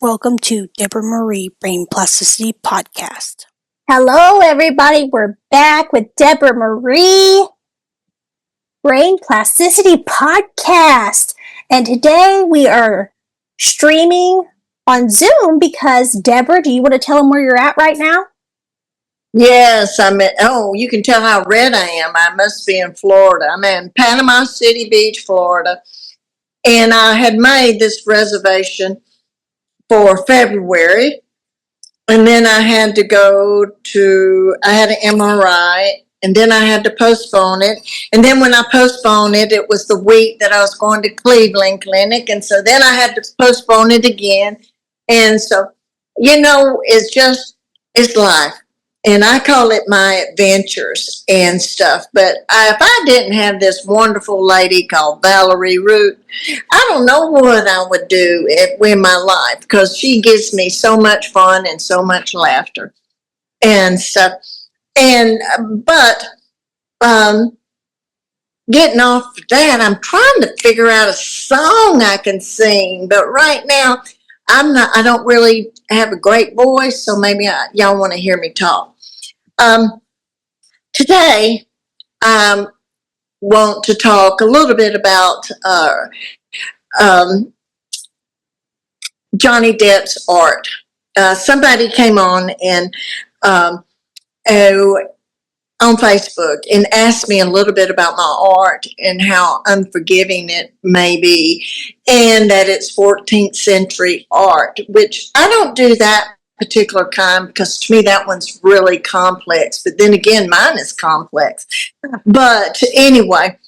Welcome to Deborah Marie Brain Plasticity Podcast. Hello, everybody. We're back with Deborah Marie Brain Plasticity Podcast. And today we are streaming on Zoom because, Deborah, do you want to tell them where you're at right now? Yes, you can tell how red I am. I must be in Florida. I'm in Panama City Beach, Florida. And I had made this reservation for February. And then I had an MRI, and then I had to postpone it. And then when I postponed it, it was the week that I was going to Cleveland Clinic. And so then I had to postpone it again. And so, it's life. And I call it my adventures and stuff. But if I didn't have this wonderful lady called Valerie Root, I don't know what I would do in my life, because she gives me so much fun and so much laughter and stuff. But getting off that, I'm trying to figure out a song I can sing. But right now, I don't really have a great voice, so maybe y'all want to hear me talk. Today, I want to talk a little bit about Johnny Depp's art. Somebody came on and on Facebook and asked me a little bit about my art and how unforgiving it may be, and that it's 14th century art, which I don't do that particular kind, because to me that one's really complex. But then again, mine is complex. But anyway,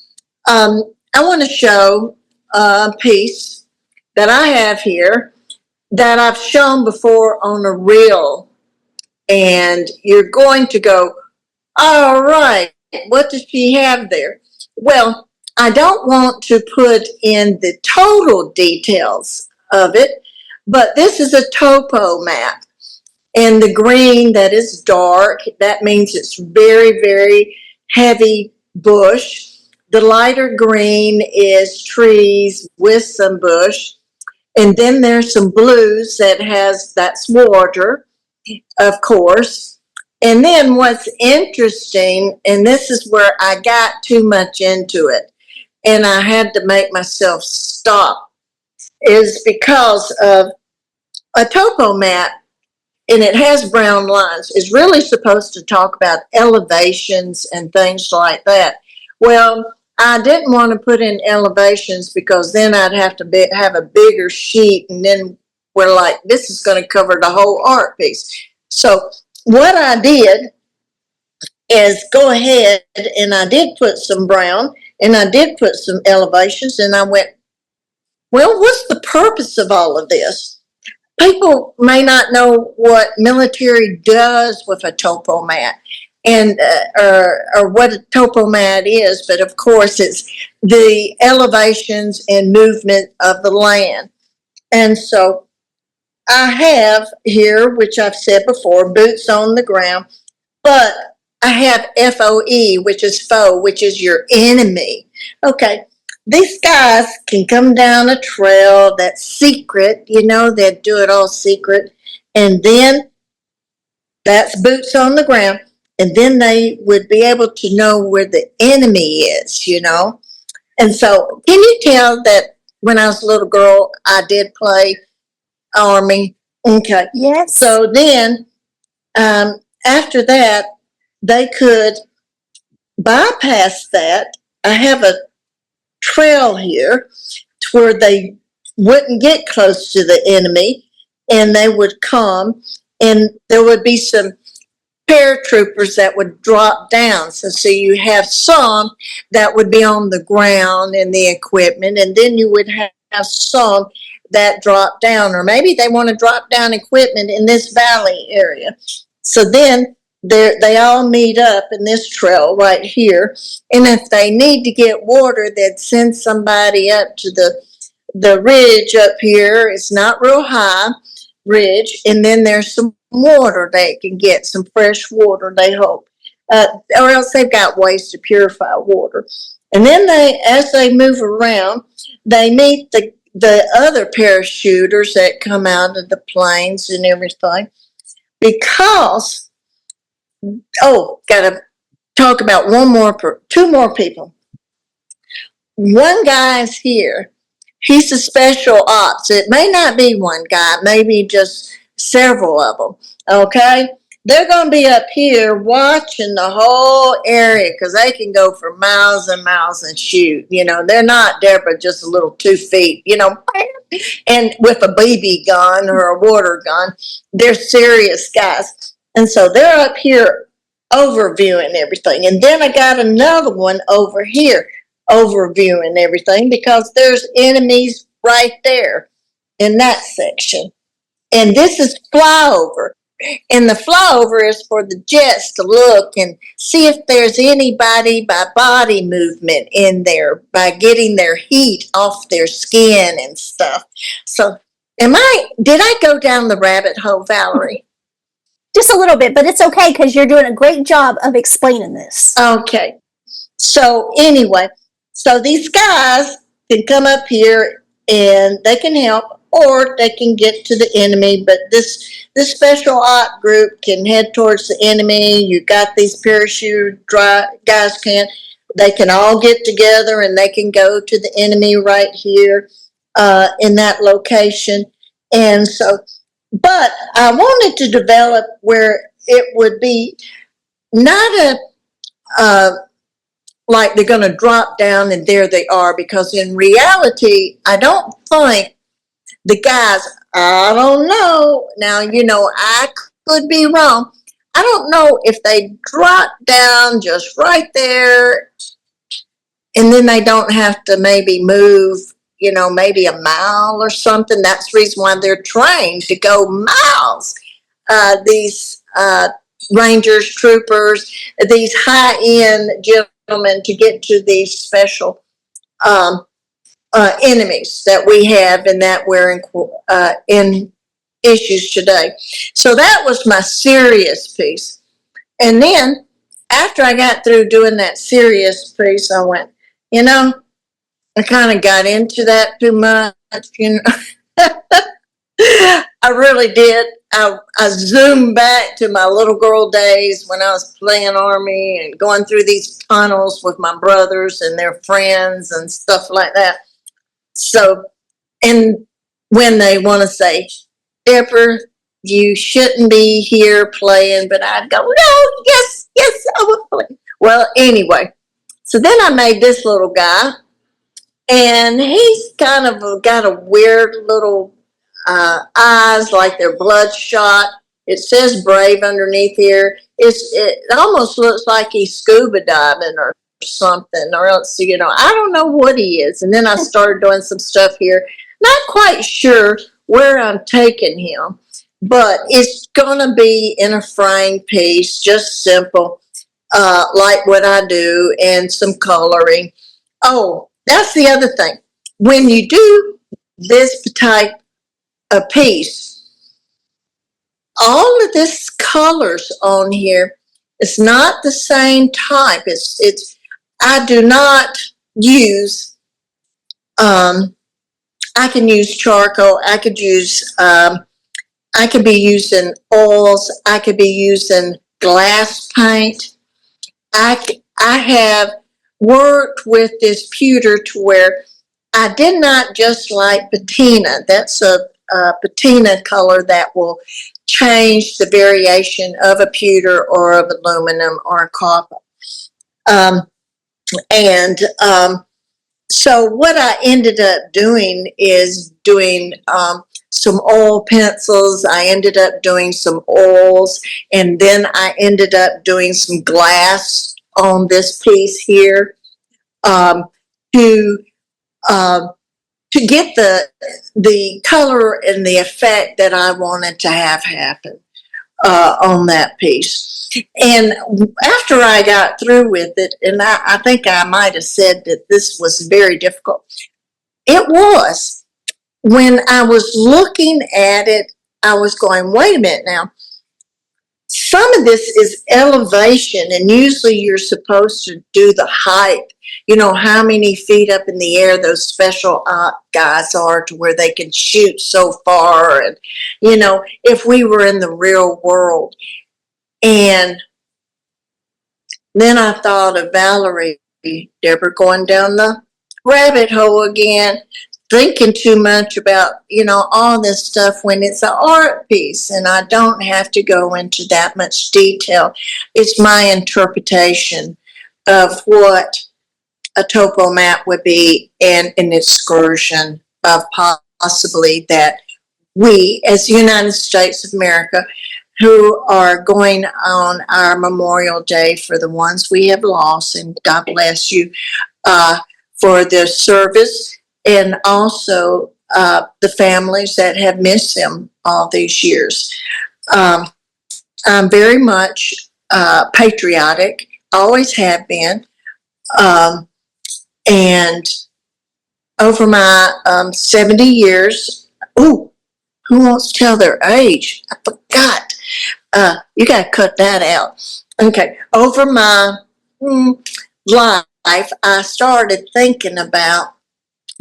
I want to show a piece that I have here that I've shown before on a reel, and you're going to go, all right, what does she have there? Well, I don't want to put in the total details of it, but this is a topo map. And the green that is dark, that means it's very, very heavy bush. The lighter green is trees with some bush. And then there's some blues that's water, of course. And then what's interesting, and this is where I got too much into it, and I had to make myself stop, is because of a topo map, and it has brown lines, is really supposed to talk about elevations and things like that. Well, I didn't want to put in elevations, because then I'd have to have a bigger sheet, and then we're like, this is going to cover the whole art piece. So what I did is go ahead, and I did put some brown, and I did put some elevations, and I went, well, what's the purpose of all of this? People may not know what military does with a topo mat, and or what a topo mat is, but of course it's the elevations and movement of the land. And so I have here, which I've said before, boots on the ground, but I have FOE, which is foe, which is your enemy. Okay. These guys can come down a trail that's secret, they do it all secret. And then that's boots on the ground. And then they would be able to know where the enemy is, And so can you tell that when I was a little girl, I did play Army? Okay. Yes. So then after that, they could bypass that. I have a trail here to where they wouldn't get close to the enemy, and they would come, and there would be some paratroopers that would drop down. So you have some that would be on the ground in the equipment, and then you would have some that drop down, or maybe they want to drop down equipment in this valley area. So then they all meet up in this trail right here. And if they need to get water, they'd send somebody up to the ridge up here. It's not real high ridge. And then there's some water they can get, some fresh water, they hope. Or else they've got ways to purify water. And then as they move around, they meet the other parachuters that come out of the planes and everything. Because, gotta talk about two more people. One guy's here. He's a special ops. It may not be one guy, maybe just several of them. Okay? They're going to be up here watching the whole area because they can go for miles and miles and shoot. You know, they're not Deborah, just a little 2 feet, you know, and with a BB gun or a water gun. They're serious guys. And so they're up here overviewing everything. And then I got another one over here overviewing everything because there's enemies right there in that section. And this is flyover. And the flyover is for the jets to look and see if there's anybody by body movement in there, by getting their heat off their skin and stuff. So did I go down the rabbit hole, Valerie? Just a little bit, but it's okay because you're doing a great job of explaining this. Okay. So anyway, so these guys can come up here and they can help, or they can get to the enemy. But this special op group can head towards the enemy. You got these parachute guys they can all get together and they can go to the enemy right here in that location. And so, but I wanted to develop where it would be not like they're going to drop down and there they are, because in reality, I don't think the guys, I don't know. Now, you know, I could be wrong. I don't know if they drop down just right there and then they don't have to maybe move, you know, maybe a mile or something. That's the reason why they're trained to go miles. These Rangers, troopers, these high-end gentlemen to get to these special enemies that we have and that we're in issues today. So that was my serious piece. And then after I got through doing that serious piece, I went, you know, I kind of got into that too much, you know. I really did. I zoomed back to my little girl days when I was playing Army and going through these tunnels with my brothers and their friends and stuff like that. So, and when they want to say, Deborah, you shouldn't be here playing, but I'd go, no, yes, I will play. Well, anyway, so then I made this little guy, and he's kind of got a weird little eyes like they're bloodshot. It says brave underneath here. It almost looks like he's scuba diving or something, or else, you know, I don't know what he is. And then I started doing some stuff here. Not quite sure where I'm taking him, but it's going to be in a frame piece, just simple, like what I do, and some coloring. Oh, that's the other thing. When you do this type of piece, all of this colors on here, it's not the same type. It's I do not use, I can use charcoal, I could use, I could be using oils, I could be using glass paint. I have worked with this pewter to where I did not just like patina. That's a patina color that will change the variation of a pewter or of aluminum or copper. So what I ended up doing is doing some oil pencils. I ended up doing some oils, and then I ended up doing some glass on this piece here to get the color and the effect that I wanted to have happen on that piece. And after I got through with it, and I think I might have said that this was very difficult. It was. When I was looking at it, I was going, wait a minute now. Some of this is elevation, and usually you're supposed to do the height how many feet up in the air those special guys are to where they can shoot so far. And, if we were in the real world. And then I thought of Valerie, Deborah, going down the rabbit hole again, thinking too much about, all this stuff when it's an art piece. And I don't have to go into that much detail. It's my interpretation of what a topo map would be and an excursion of possibly that we, as the United States of America, who are going on our Memorial Day for the ones we have lost, and God bless you for their service, and also the families that have missed them all these years. I'm very much patriotic, always have been, and over my 70 years, who wants to tell their age? I forgot. You got to cut that out. Okay. Over my life, I started thinking about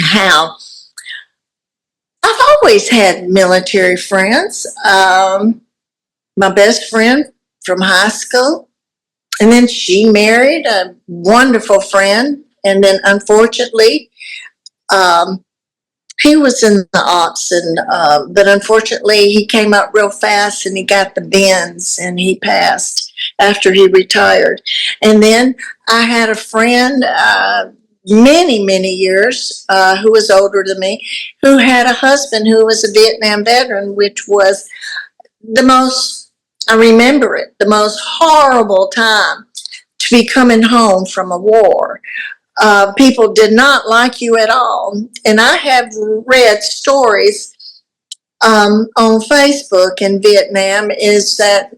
how I've always had military friends. My best friend from high school, and then she married a wonderful friend, and then unfortunately, he was in the ops, and but unfortunately, he came up real fast, and he got the bends, and he passed after he retired. And then I had a friend, many, many years, who was older than me, who had a husband who was a Vietnam veteran, which was the most, I remember it, the most horrible time to be coming home from a war. People did not like you at all. And I have read stories on Facebook in Vietnam is that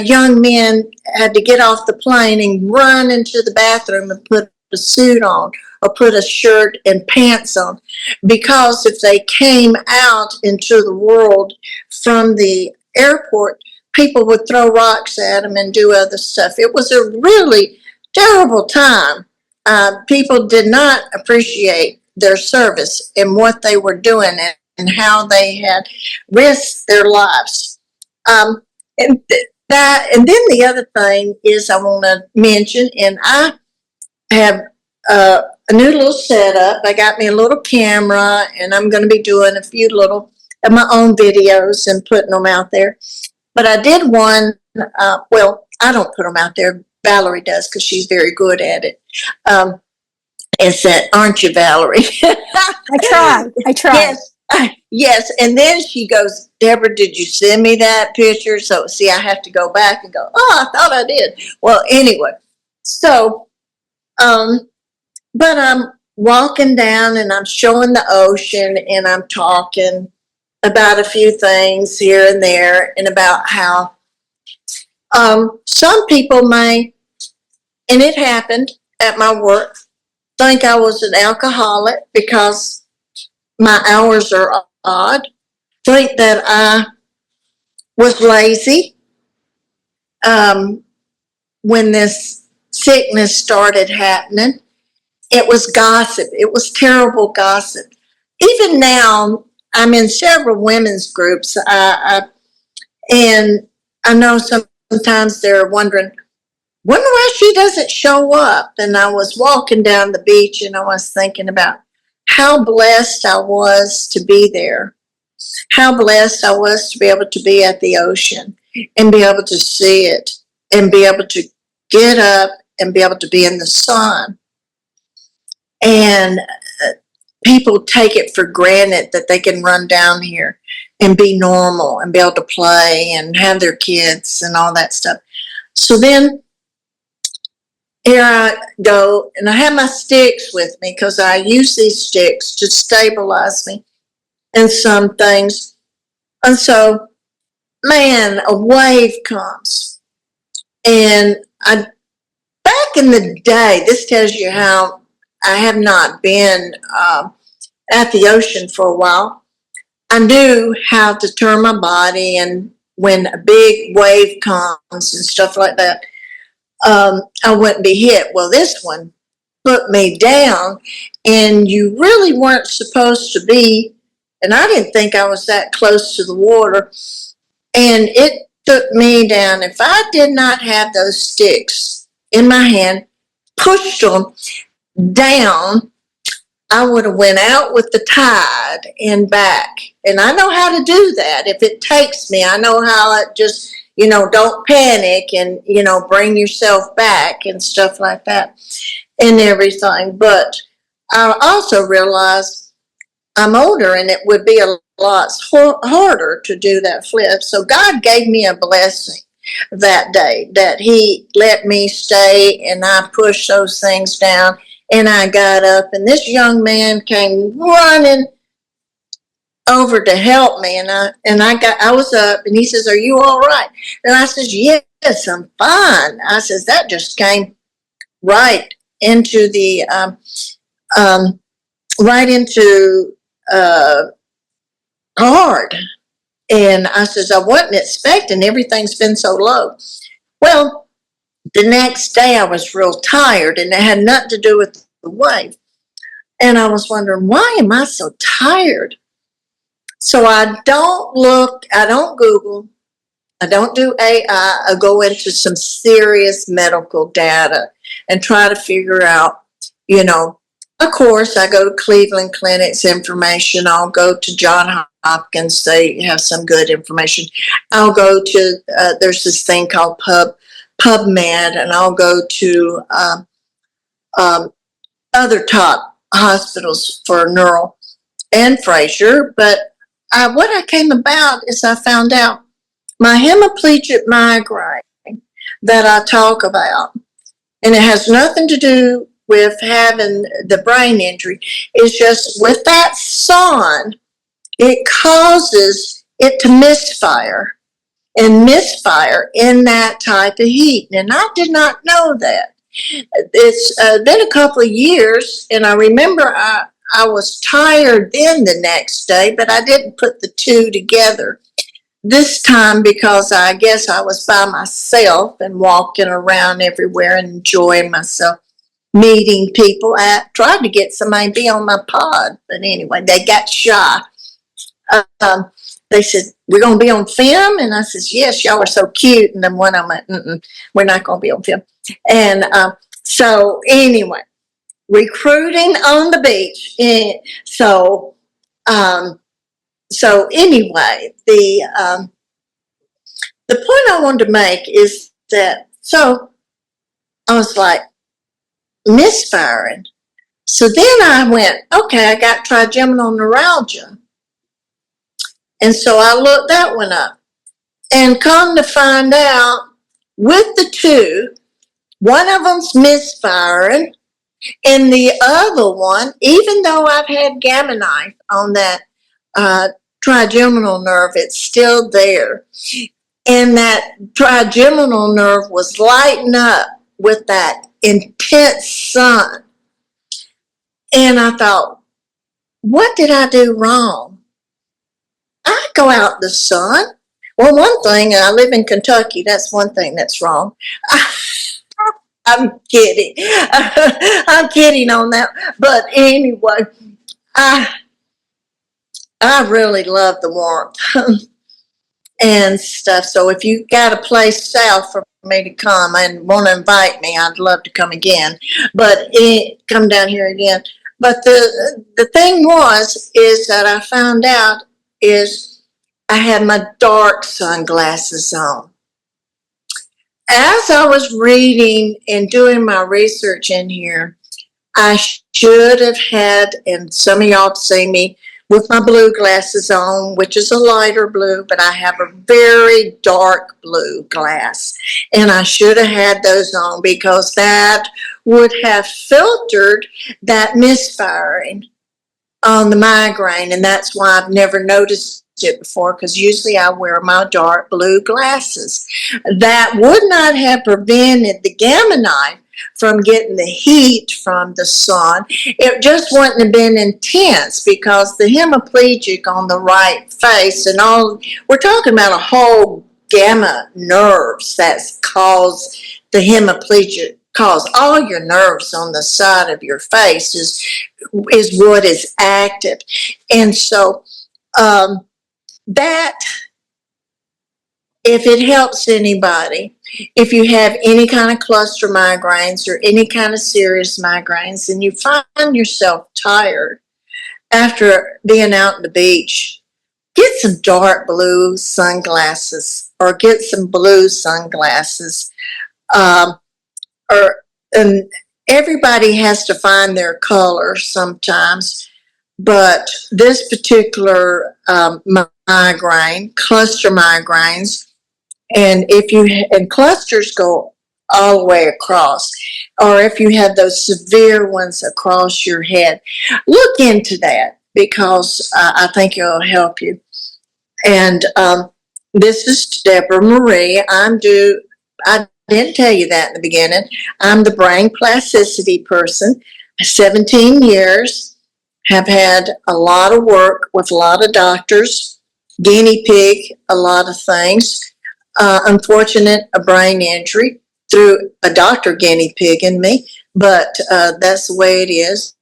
young men had to get off the plane and run into the bathroom and put a suit on or put a shirt and pants on, because if they came out into the world from the airport, people would throw rocks at them and do other stuff. It was a really terrible time. People did not appreciate their service and what they were doing and how they had risked their lives. And then the other thing is I want to mention, and I have a new little setup. I got me a little camera, and I'm going to be doing a few little of my own videos and putting them out there. But I did one, well, I don't put them out there. Valerie does, because she's very good at it. It's that, aren't you, Valerie? I tried. Yes, yes. And then she goes, Deborah, did you send me that picture? So, see, I have to go back and go, oh, I thought I did. Well, anyway, so, but I'm walking down and I'm showing the ocean and I'm talking about a few things here and there and about how some people may, and it happened at my work, think I was an alcoholic because my hours are odd, think that I was lazy when this sickness started happening. It was gossip. It was terrible gossip. Even now, I'm in several women's groups, and I know sometimes they're wondering, wonder why she doesn't show up. And I was walking down the beach and I was thinking about how blessed I was to be there, how blessed I was to be able to be at the ocean and be able to see it and be able to get up and be able to be in the sun. And people take it for granted that they can run down here and be normal and be able to play and have their kids and all that stuff. So then here I go, and I have my sticks with me because I use these sticks to stabilize me in some things. And so, man, a wave comes. And back in the day, this tells you how I have not been at the ocean for a while. I knew how to turn my body, and when a big wave comes and stuff like that, I wouldn't be hit. Well, this one, put me down, and you really weren't supposed to be, and I didn't think I was that close to the water, and it took me down. If I did not have those sticks in my hand, pushed them down, I would have went out with the tide and back. And I know how to do that. If it takes me, I know how it just, don't panic and, bring yourself back and stuff like that and everything. But I also realized I'm older and it would be a lot harder to do that flip. So God gave me a blessing that day that He let me stay, and I pushed those things down. And I got up, and this young man came running over to help me, and I was up, and he says, "Are you all right?" And I says, "Yes, I'm fine." I says, "That just came right into the hard." And I says, "I wasn't expecting. Everything's been so low." Well, the next day I was real tired, and it had nothing to do with the wave. And I was wondering, why am I so tired? So I don't Google, I don't do AI. I go into some serious medical data and try to figure out, of course, I go to Cleveland Clinic's information. I'll go to John Hopkins. They have some good information. I'll go to, there's this thing called PubMed, and I'll go to other top hospitals for neural and Fraser. But what I came about is I found out my hemiplegic migraine that I talk about, and it has nothing to do with having the brain injury. It's just with that sun, it causes it to misfire in that type of heat. And I did not know that. It's been a couple of years, and I remember I was tired then the next day, but I didn't put the two together this time because I guess I was by myself and walking around everywhere and enjoying myself, meeting people. I tried to get somebody to be on my pod, but anyway, they got shy. They said, "We're going to be on film?" And I says, "Yes, y'all are so cute." And then one of them went, "We're not going to be on film." And so anyway, recruiting on the beach. So anyway, the point I wanted to make is that, so I was like, misfiring. So then I went, okay, I got trigeminal neuralgia. And so I looked that one up. And come to find out, with the two, one of them's misfiring, and the other one, even though I've had Gamma Knife on that trigeminal nerve, it's still there. And that trigeminal nerve was lighting up with that intense sun. And I thought, what did I do wrong? I go out in the sun. Well, one thing, I live in Kentucky. That's one thing that's wrong. I'm kidding. I'm kidding on that. But anyway, I really love the warmth and stuff. So if you got a place south for me to come and want to invite me, I'd love to come again. But come down here again. But the thing is that I found out is I had my dark sunglasses on. As I was reading and doing my research in here, I should have had, and some of y'all see me with my blue glasses on, which is a lighter blue, but I have a very dark blue glass. And I should have had those on because that would have filtered that misfiring on the migraine. And that's why I've never noticed it before, because usually I wear my dark blue glasses. That would not have prevented the Gamma Knife from getting the heat from the sun. It just wouldn't have been intense because the hemiplegic on the right face and all, we're talking about a whole gamma nerves that cause the hemiplegic cause all your nerves on the side of your face is what is active. And so that, if it helps anybody, if you have any kind of cluster migraines or any kind of serious migraines and you find yourself tired after being out on the beach, get some dark blue sunglasses or get some blue sunglasses. And everybody has to find their color sometimes, but this particular migraine, cluster migraines, and clusters go all the way across, or if you have those severe ones across your head, look into that because I think it'll help you. And this is Deborah Marie. I didn't tell you that in the beginning. I'm the brain plasticity person. 17 years, have had a lot of work with a lot of doctors, guinea pig, a lot of things. Unfortunate, a brain injury through a doctor guinea pigging me, but that's the way it is.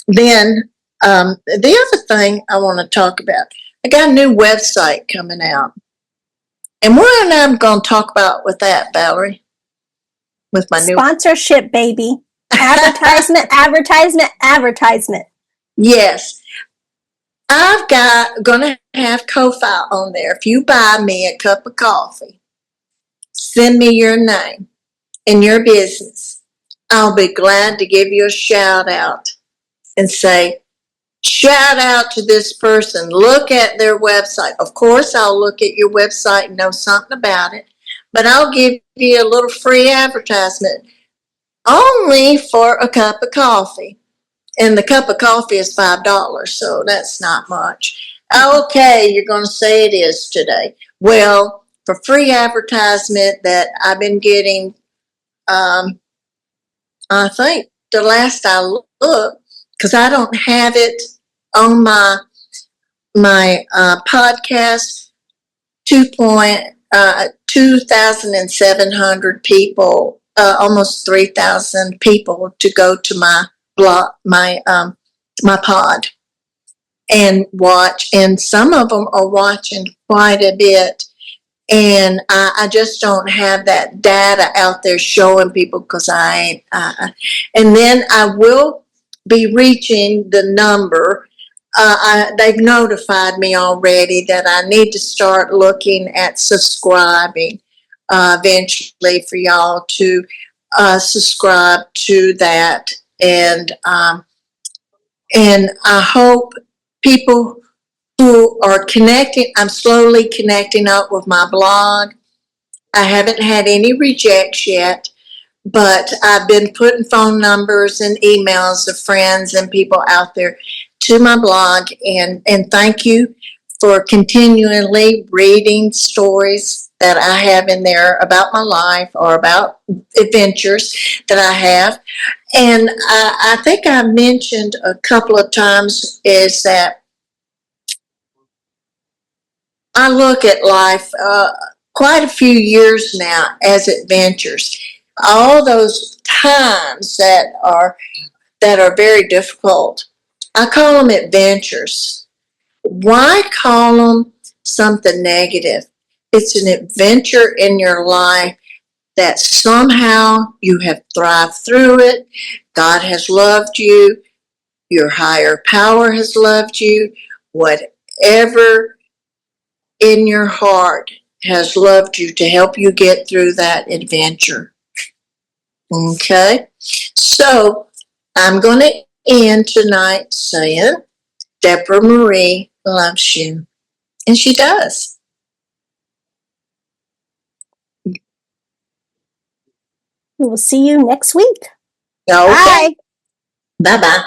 Then the other thing I want to talk about, I got a new website coming out. And what I'm going to talk about with that, Valerie? With my new sponsorship, baby. Advertisement, advertisement, advertisement. Yes. I've gonna have Ko-Fi on there. If you buy me a cup of coffee, send me your name and your business. I'll be glad to give you a shout out and say, shout out to this person. Look at their website. Of course, I'll look at your website and know something about it, but I'll give you a little free advertisement only for a cup of coffee. And the cup of coffee is $5, so that's not much. Okay, you're going to say it is today. Well, for free advertisement that I've been getting, I think the last I looked, because I don't have it on my podcast, 2,700 people, almost 3,000 people to go to my blog, my pod and watch, and some of them are watching quite a bit, and I just don't have that data out there showing people because I ain't. And then I will be reaching the number. They've notified me already that I need to start looking at subscribing eventually for y'all to subscribe to that. And I hope people who are connecting, I'm slowly connecting up with my blog. I haven't had any rejects yet, but I've been putting phone numbers and emails of friends and people out there to my blog. And thank you for continually reading stories that I have in there about my life or about adventures that I have. And I think I mentioned a couple of times is that I look at life quite a few years now as adventures. All those times that are very difficult, I call them adventures. Why call them something negative? It's an adventure in your life that somehow you have thrived through it. God has loved you. Your higher power has loved you. Whatever in your heart has loved you to help you get through that adventure. Okay? So I'm going to end tonight saying Deborah Marie loves you. And she does. We will see you next week. Okay. Bye. Bye-bye.